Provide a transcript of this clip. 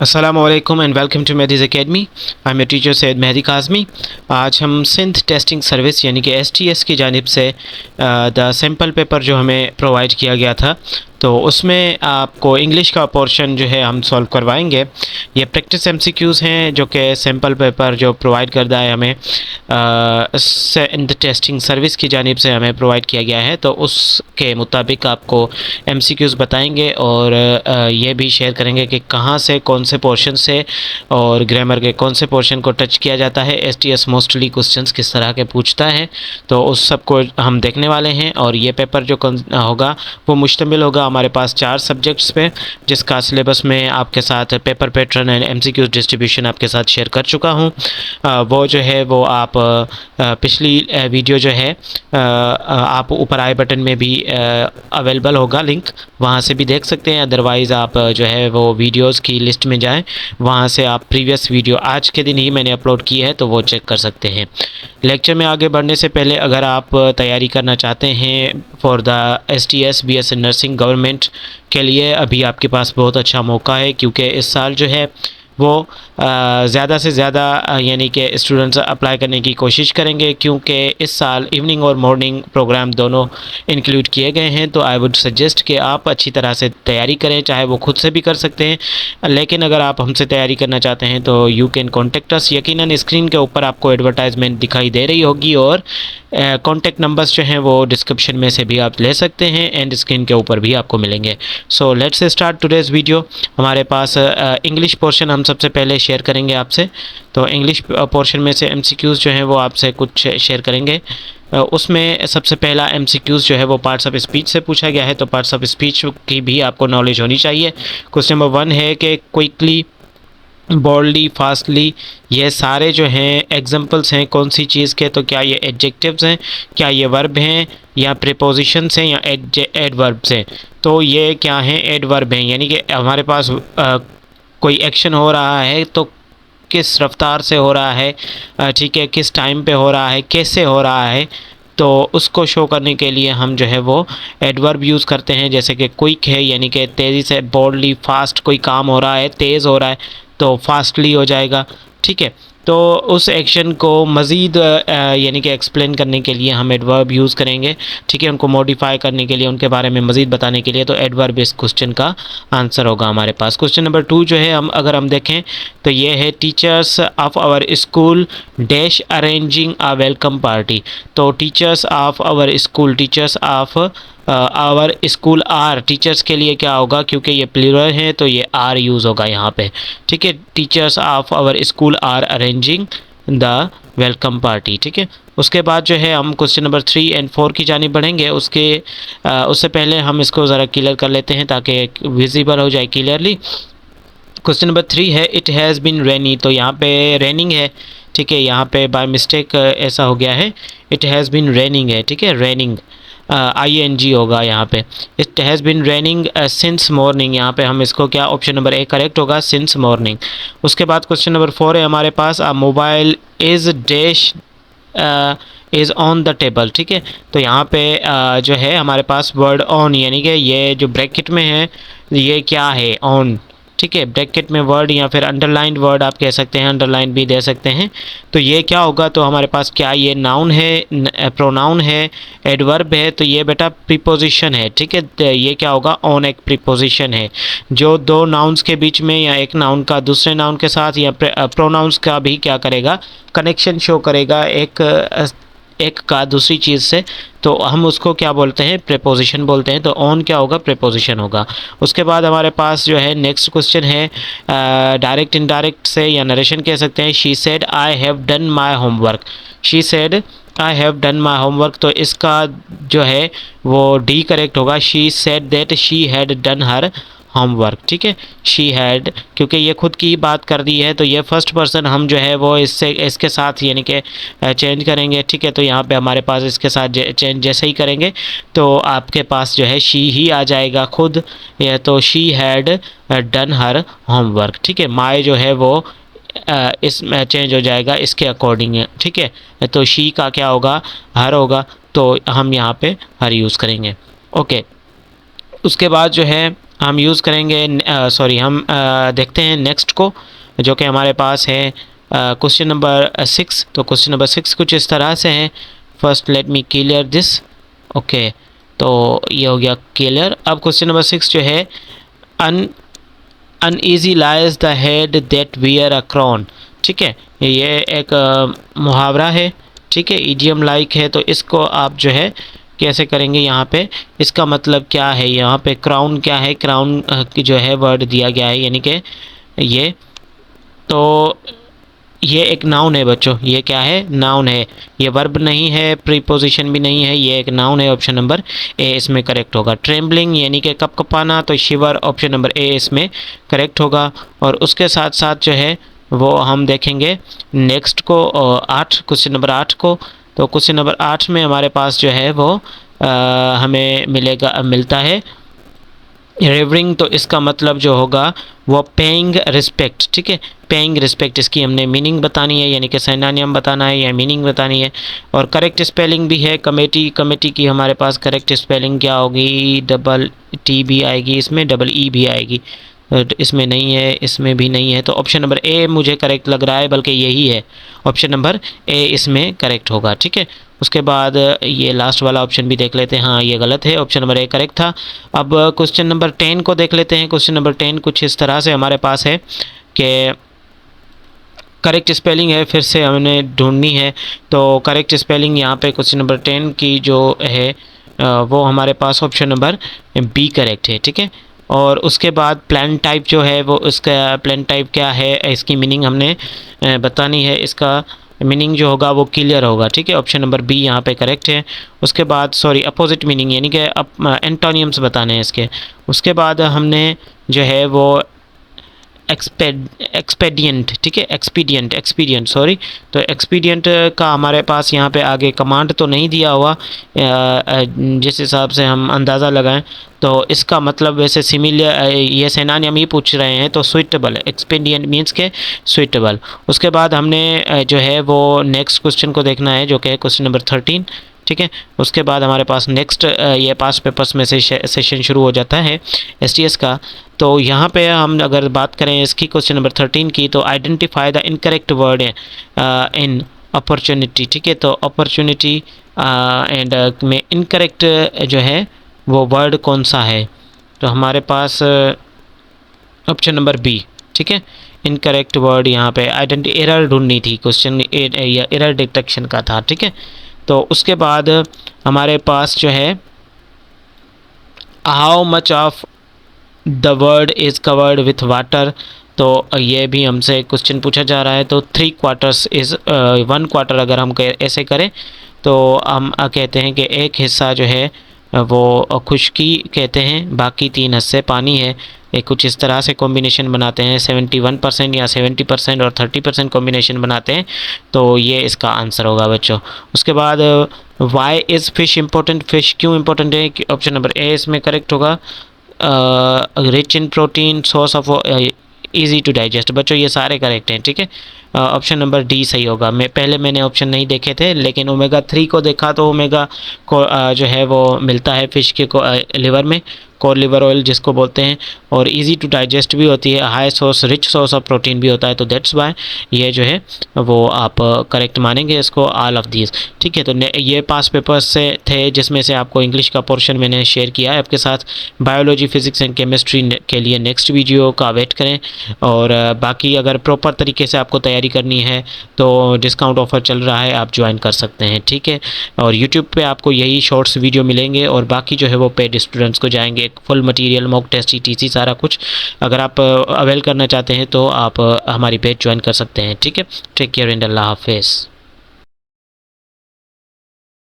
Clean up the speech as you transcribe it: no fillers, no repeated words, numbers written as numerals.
अस्सलाम वालेकुम and welcome to Mehdi's academy. I am your teacher Syed Mehdi Kazmi. आज हम सिंध टेस्टिंग सर्विस यानी कि STS की जानिब से द सैम्पल पेपर जो हमें प्रोवाइड किया गया था, तो उसमें आपको इंग्लिश का पोर्शन जो है हम सॉल्व करवाएंगे। ये प्रैक्टिस MCQs हैं जो कि सैम्पल पेपर जो प्रोवाइड करता है हमें सिंध टेस्टिंग सर्विस की जानिब से हमें प्रोवाइड किया गया है, तो उसके मुताबिक आपको MCQs बताएंगे और ये भी शेयर करेंगे कि कहाँ से कौन से पोर्शन से और ग्रामर के कौन से पोर्शन को टच किया जाता है। STS मोस्टली क्वेश्चंस किस तरह के पूछता है, तो उस सब को हम देखने वाले हैं। और ये पेपर जो होगा वो मुश्तमिल होगा हमारे पास 4 सब्जेक्ट्स पे, जिसका सिलेबस में आपके साथ paper pattern and MCQs distribution आपके साथ शेयर कर चुका हूँ। वो जो है वो आप पिछली वीडियो जो है आप ऊपर आई बटन में भी अवेलेबल होगा लिंक, वहाँ से भी देख सकते हैं। अदरवाइज़ आप जो है वो वीडियोस की लिस्ट में जाएं, वहाँ से आप प्रीवियस वीडियो आज के दिन ही मैंने अपलोड की है तो वो चेक कर सकते हैं। लेक्चर में आगे बढ़ने से पहले अगर आप तैयारी करना चाहते हैं for the STS BSc nursing government के लिए, अभी आपके पास बहुत अच्छा मौका है, क्योंकि इस साल जो है वो ज़्यादा से ज़्यादा यानी कि स्टूडेंट्स अप्लाई करने की कोशिश करेंगे, क्योंकि इस साल इवनिंग और मॉर्निंग प्रोग्राम दोनों इंक्लूड किए गए हैं। तो आई वुड सजेस्ट कि आप अच्छी तरह से तैयारी करें, चाहे वो खुद से भी कर सकते हैं, लेकिन अगर आप हमसे तैयारी करना चाहते हैं तो यू कैन कॉन्टेक्ट अस। यकीनन स्क्रीन के ऊपर आपको एडवर्टाइजमेंट दिखाई दे रही होगी और कॉन्टैक्ट नंबर्स जो हैं वो डिस्क्रिप्शन में से भी आप ले सकते हैं एंड स्क्रीन के ऊपर भी आपको मिलेंगे। So let's start today's video. हमारे पास इंग्लिश पोर्शन हम सबसे पहले शेयर करेंगे आपसे। तो इंग्लिश पोर्शन में से MCQs जो हैं वो आपसे कुछ शेयर करेंगे। उसमें सबसे पहला MCQs जो है वो पार्ट्स ऑफ स्पीच से पूछा गया है, तो पार्ट्स ऑफ स्पीच की भी आपको नॉलेज होनी चाहिए। क्वेश्चन नंबर 1 है कि क्विकली, बोल्डली, फास्टली, ये सारे जो हैं एग्जांपल्स हैं कौन सी चीज़ के, तो क्या ये एडजेक्टिव्स हैं, क्या ये वर्ब हैं, या प्रीपोजिशंस हैं, या एडवर्ब्स हैं। तो ये क्या हैं? एडवर्ब हैं, यानी कि हमारे पास कोई एक्शन हो रहा है तो किस रफ्तार से हो रहा है, ठीक है, किस टाइम पे हो रहा है, कैसे हो रहा है, तो उसको शो करने के लिए हम जो है वो एडवर्ब यूज़ करते हैं। जैसे कि क्विक है यानी कि तेज़ी से, बोल्डली, फास्ट कोई काम हो रहा है, तेज़ हो रहा है तो फास्टली हो जाएगा, ठीक है। तो उस एक्शन को मज़ीद यानी कि एक्सप्लेन करने के लिए हम एडवर्ब यूज़ करेंगे, ठीक है, उनको मॉडिफाई करने के लिए, उनके बारे में मज़ीद बताने के लिए। तो एडवर्ब इस क्वेश्चन का आंसर होगा हमारे पास। क्वेश्चन नंबर 2 जो है अगर हम देखें तो ये है teachers of our school dash arranging a welcome party. तो teachers of our school, teachers of our school are, teachers के लिए क्या होगा, क्योंकि ये प्लूरल है तो ये आर यूज़ होगा यहाँ पे, ठीक है। Teachers of our school are arranging the welcome party, ठीक है। उसके बाद जो है हम क्वेश्चन नंबर 3 एंड 4 की जानिब बढ़ेंगे। उससे पहले हम इसको ज़रा क्लियर कर लेते हैं ताकि विजिबल हो जाए क्लियरली। क्वेश्चन नंबर 3 है इट हैज़ बीन रेनी। तो यहाँ पे रेनिंग है, ठीक है, यहाँ पे बाय मिस्टेक ऐसा हो गया है, इट हैज़ बीन रेनिंग है, ठीक है, रेनिंग ING होगा यहाँ पे। It has been raining since morning, यहाँ पे हम इसको क्या, ऑप्शन नंबर A करेक्ट होगा, सिंस मॉर्निंग। उसके बाद क्वेश्चन नंबर 4 है हमारे पास, mobile is dash is on the table, ठीक है। तो यहाँ पे जो है हमारे पास वर्ड ऑन, यानी कि ये जो ब्रैकेट में है ये क्या है, ऑन, ठीक है, ब्रैकेट में वर्ड या फिर अंडरलाइंड वर्ड आप कह सकते हैं, अंडरलाइन भी दे सकते हैं। तो ये क्या होगा, तो हमारे पास क्या ये नाउन है, प्रोनाउन है, एडवर्ब है, तो ये बेटा प्रीपोजिशन है, ठीक है। तो ये क्या होगा, ऑन एक प्रीपोजिशन है जो दो नाउन्स के बीच में या एक नाउन का दूसरे नाउन के साथ या प्रोनाउंस का भी क्या करेगा, कनेक्शन शो करेगा एक का दूसरी चीज़ से, तो हम उसको क्या बोलते हैं, प्रीपोजिशन बोलते हैं। तो ऑन क्या होगा, प्रीपोजिशन होगा। उसके बाद हमारे पास जो है नेक्स्ट क्वेश्चन है डायरेक्ट इनडायरेक्ट से या नरेशन कह सकते हैं। She said I have done my homework, she said I have done my homework, तो इसका जो है वो डी करेक्ट होगा। She said that she had done her homework, ठीक है, शी हैड, क्योंकि ये खुद की बात कर दी है तो ये फर्स्ट पर्सन हम जो है वो इसके साथ यानी कि चेंज करेंगे, ठीक है। तो यहाँ पे हमारे पास इसके साथ चेंज जैसे ही करेंगे तो आपके पास जो है शी ही आ जाएगा खुद, या तो she had done her homework, ठीक है। माई जो है वो इसमें चेंज हो जाएगा इसके अकॉर्डिंग, ठीक है। तो शी का क्या होगा, हर होगा, तो हम यहाँ पे हर यूज़ करेंगे, ओके। उसके बाद जो है हम यूज़ करेंगे सॉरी हम देखते हैं नेक्स्ट को, जो कि हमारे पास है क्वेश्चन नंबर 6। तो क्वेश्चन नंबर 6 कुछ इस तरह से है। First let me clear this. Okay, तो ये हो गया क्लियर। अब क्वेश्चन नंबर 6 जो है, uneasy lies the head that wear a crown. ठीक है, ये एक मुहावरा है, ठीक है, इडियम लाइक है। तो इसको आप जो है कैसे करेंगे, यहाँ पे इसका मतलब क्या है, यहाँ पे क्राउन क्या है, क्राउन की जो है वर्ड दिया गया है, यानी कि ये, तो ये एक नाउन है बच्चों। ये क्या है, नाउन है, ये वर्ब नहीं है, प्रीपोजिशन भी नहीं है, ये एक नाउन है। ऑप्शन नंबर ए इसमें करेक्ट होगा। ट्रेम्बलिंग यानी कि कपकपाना, तो शिवर ऑप्शन नंबर ए इसमें करेक्ट होगा। और उसके साथ साथ जो है वो हम देखेंगे नेक्स्ट को, 8 क्वेश्चन नंबर 8 को। तो क्वेश्चन नंबर 8 में हमारे पास जो है वो हमें मिलता है रेवरिंग। तो इसका मतलब जो होगा वो पेइंग रिस्पेक्ट। ठीक है, पेइंग रिस्पेक्ट, इसकी हमने मीनिंग बतानी है, यानी कि सिनोनिम बताना है या मीनिंग बतानी है। और करेक्ट स्पेलिंग भी है। कमेटी, कमेटी की हमारे पास करेक्ट स्पेलिंग क्या होगी, डबल टी भी आएगी, इसमें डबल ई भी आएगी, इसमें नहीं है, इसमें भी नहीं है। तो ऑप्शन नंबर ए मुझे करेक्ट लग रहा है, बल्कि यही है, ऑप्शन नंबर ए इसमें करेक्ट होगा। ठीक है, उसके बाद ये लास्ट वाला ऑप्शन भी देख लेते हैं। हाँ, ये गलत है, ऑप्शन नंबर ए करेक्ट था। अब क्वेश्चन नंबर 10 को देख लेते हैं। क्वेश्चन नंबर 10 कुछ इस तरह से हमारे पास है कि करेक्ट स्पेलिंग है, फिर से हमने ढूंढनी है। तो करेक्ट स्पेलिंग यहाँ पे क्वेश्चन नंबर 10 की जो है वो हमारे पास ऑप्शन नंबर बी करेक्ट है। ठीक है, और उसके बाद प्लान टाइप जो है वो, उसका प्लान टाइप क्या है, इसकी मीनिंग हमने बतानी है। इसका मीनिंग जो होगा वो क्लियर होगा। ठीक है, ऑप्शन नंबर बी यहाँ पे करेक्ट है। उसके बाद सॉरी अपोजिट मीनिंग, यानी कि एंटोनियम्स बताने हैं इसके। उसके बाद हमने जो है वो एक्सपेडियंट, ठीक है, एक्सपीडियंट सॉरी। तो एक्सपीडियंट का हमारे पास यहाँ पे आगे कमांड तो नहीं दिया हुआ, जिस हिसाब से हम अंदाज़ा लगाएं तो इसका मतलब वैसे सिमिलर, ये सिनोनिम ही पूछ रहे हैं, तो सुइटेबल, एक्सपेडियंट मीन्स के सुइटेबल। उसके बाद हमने जो है वो नेक्स्ट क्वेश्चन को देखना है, जो कि है क्वेश्चन नंबर 13। ठीक है, उसके बाद हमारे पास नेक्स्ट ये पास पेपर्स में से सेशन शुरू हो जाता है एसटीएस का। तो यहाँ पे हम अगर बात करें इसकी क्वेश्चन नंबर 13 की, तो identify the incorrect word in opportunity. ठीक है, तो अपॉर्चुनिटी एंड में इनकरेक्ट जो है वो वर्ड कौन सा है, तो हमारे पास ऑप्शन नंबर बी। ठीक है, इनकरेक्ट वर्ड यहाँ पे एरर ढूंढनी थी, क्वेश्चन एरर डिटेक्शन का था। ठीक है, तो उसके बाद हमारे पास जो है how much of the word is covered with water. तो ये भी हमसे क्वेश्चन पूछा जा रहा है। तो 3 क्वार्टर्स इज़ 1 क्वार्टर, अगर हम ऐसे करें तो हम कहते हैं कि एक हिस्सा जो है वो खुश्की कहते हैं, बाकी 3 हिस्से पानी है। ये कुछ इस तरह से कॉम्बिनेशन बनाते हैं, 71% या 70% और 30% कॉम्बिनेशन बनाते हैं। तो ये इसका आंसर होगा बच्चों। उसके बाद why is fish important, fish क्यों इम्पोर्टेंट है, ऑप्शन नंबर ए इसमें करेक्ट होगा। Rich in protein, source of easy to digest. बच्चों ये सारे करेक्ट हैं। ठीक है, ऑप्शन नंबर डी सही होगा। मैंने ऑप्शन नहीं देखे थे, लेकिन ओमेगा 3 को देखा तो ओमेगा को जो है वो मिलता है फ़िश के लिवर में, कोर लिवर ऑयल जिसको बोलते हैं, और इजी टू डाइजेस्ट भी होती है, high source rich source of protein भी होता है। तो दैट्स वाई ये जो है वो आप करेक्ट मानेंगे इसको, ऑल ऑफ दीज। ठीक है, तो ये पास पेपर्स से थे, जिसमें से आपको इंग्लिश का पोर्शन मैंने शेयर किया है आपके साथ। बायोलॉजी, फिजिक्स एंड केमिस्ट्री के लिए नेक्स्ट वीडियो का वेट करें। और बाकी अगर प्रॉपर तरीके से आपको तैयारी करनी है तो डिस्काउंट ऑफ़र चल रहा है, आप ज्वाइन कर सकते हैं। ठीक है, और यूट्यूब पे आपको यही शॉर्ट्स वीडियो मिलेंगे, और बाकी जो है वो पेड स्टूडेंट्स को जाएंगे, full material, mock test, ETC सारा कुछ। अगर आप अवेल करना चाहते हैं तो आप हमारी पेज ज्वाइन कर सकते हैं। ठीक है, टेक केयर एंड अल्लाह हाफिज़।